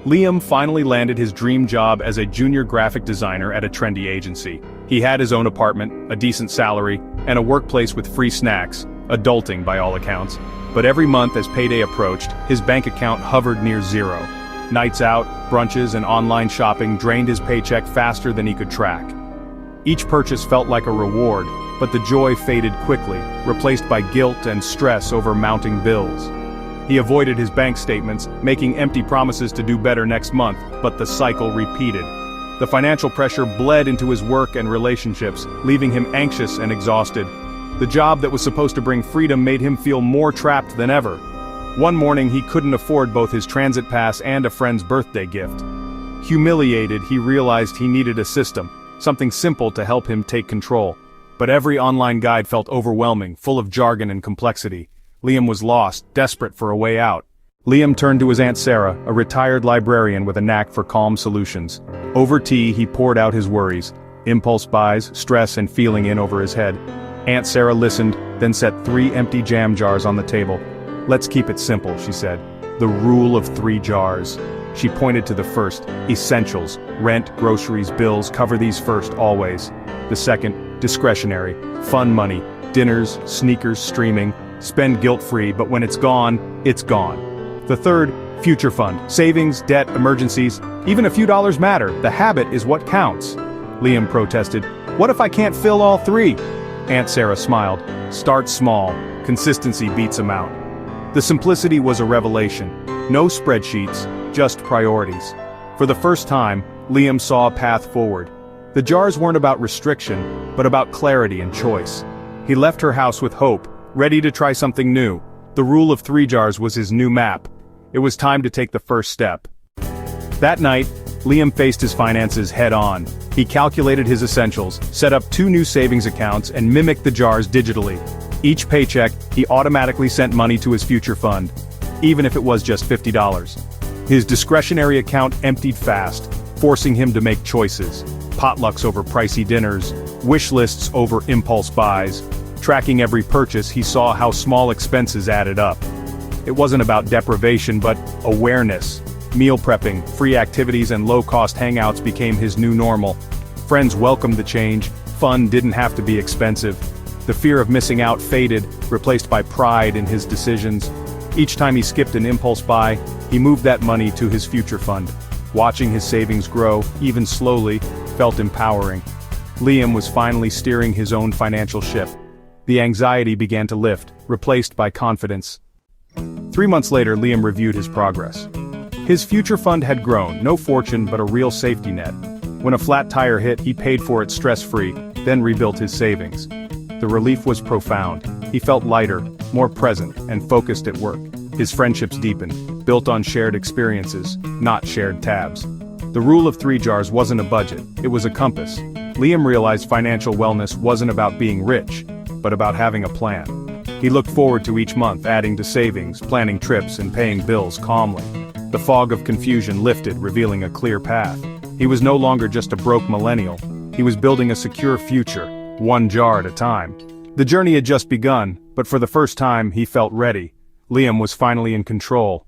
Liam finally landed his dream job as a junior graphic designer at a trendy agency. He had his own apartment, a decent salary, and a workplace with free snacks, adulting by all accounts. But every month as payday approached, his bank account hovered near zero. Nights out, brunches, and online shopping drained his paycheck faster than he could track. Each purchase felt like a reward, but the joy faded quickly, replaced by guilt and stress over mounting bills. He avoided his bank statements, making empty promises to do better next month, but the cycle repeated. The financial pressure bled into his work and relationships, leaving him anxious and exhausted. The job that was supposed to bring freedom made him feel more trapped than ever. One morning he couldn't afford both his transit pass and a friend's birthday gift. Humiliated, he realized he needed a system, something simple to help him take control. But every online guide felt overwhelming, full of jargon and complexity. Liam was lost, desperate for a way out. Liam turned to his Aunt Sarah, a retired librarian with a knack for calm solutions. Over tea, he poured out his worries, impulse buys, stress, and feeling in over his head. Aunt Sarah listened, then set 3 empty jam jars on the table. "Let's keep it simple," she said. "The rule of 3 jars." She pointed to the first, essentials, rent, groceries, bills, cover these first always. The second, discretionary, fun money, dinners, sneakers, streaming, spend guilt-free, but when it's gone, it's gone. The third, future fund, savings, debt, emergencies, even a few dollars matter, the habit is what counts. Liam protested, "What if I can't fill all 3? Aunt Sarah smiled, "Start small, consistency beats amount." The simplicity was a revelation. No spreadsheets, just priorities. For the first time, Liam saw a path forward. The jars weren't about restriction, but about clarity and choice. He left her house with hope, ready to try something new. The rule of 3 jars was his new map. It was time to take the first step. That night, Liam faced his finances head-on. He calculated his essentials, set up 2 new savings accounts, and mimicked the jars digitally. Each paycheck, he automatically sent money to his future fund, even if it was just $50. His discretionary account emptied fast, forcing him to make choices. Potlucks over pricey dinners, wish lists over impulse buys. Tracking every purchase, he saw how small expenses added up. It wasn't about deprivation but awareness. Meal prepping, free activities and low-cost hangouts became his new normal. Friends welcomed the change, fun didn't have to be expensive. The fear of missing out faded, replaced by pride in his decisions. Each time he skipped an impulse buy, he moved that money to his future fund. Watching his savings grow, even slowly, felt empowering. Liam was finally steering his own financial ship. The anxiety began to lift, replaced by confidence. 3 months later, Liam reviewed his progress. His future fund had grown, no fortune but a real safety net. When a flat tire hit, he paid for it stress-free, then rebuilt his savings. The relief was profound. He felt lighter, more present, and focused at work. His friendships deepened, built on shared experiences, not shared tabs. The rule of 3 jars wasn't a budget, it was a compass. Liam realized financial wellness wasn't about being rich, but about having a plan. He looked forward to each month, adding to savings, planning trips, and paying bills calmly. The fog of confusion lifted, revealing a clear path. He was no longer just a broke millennial. He was building a secure future, 1 jar at a time. The journey had just begun, but for the first time, he felt ready. Liam was finally in control,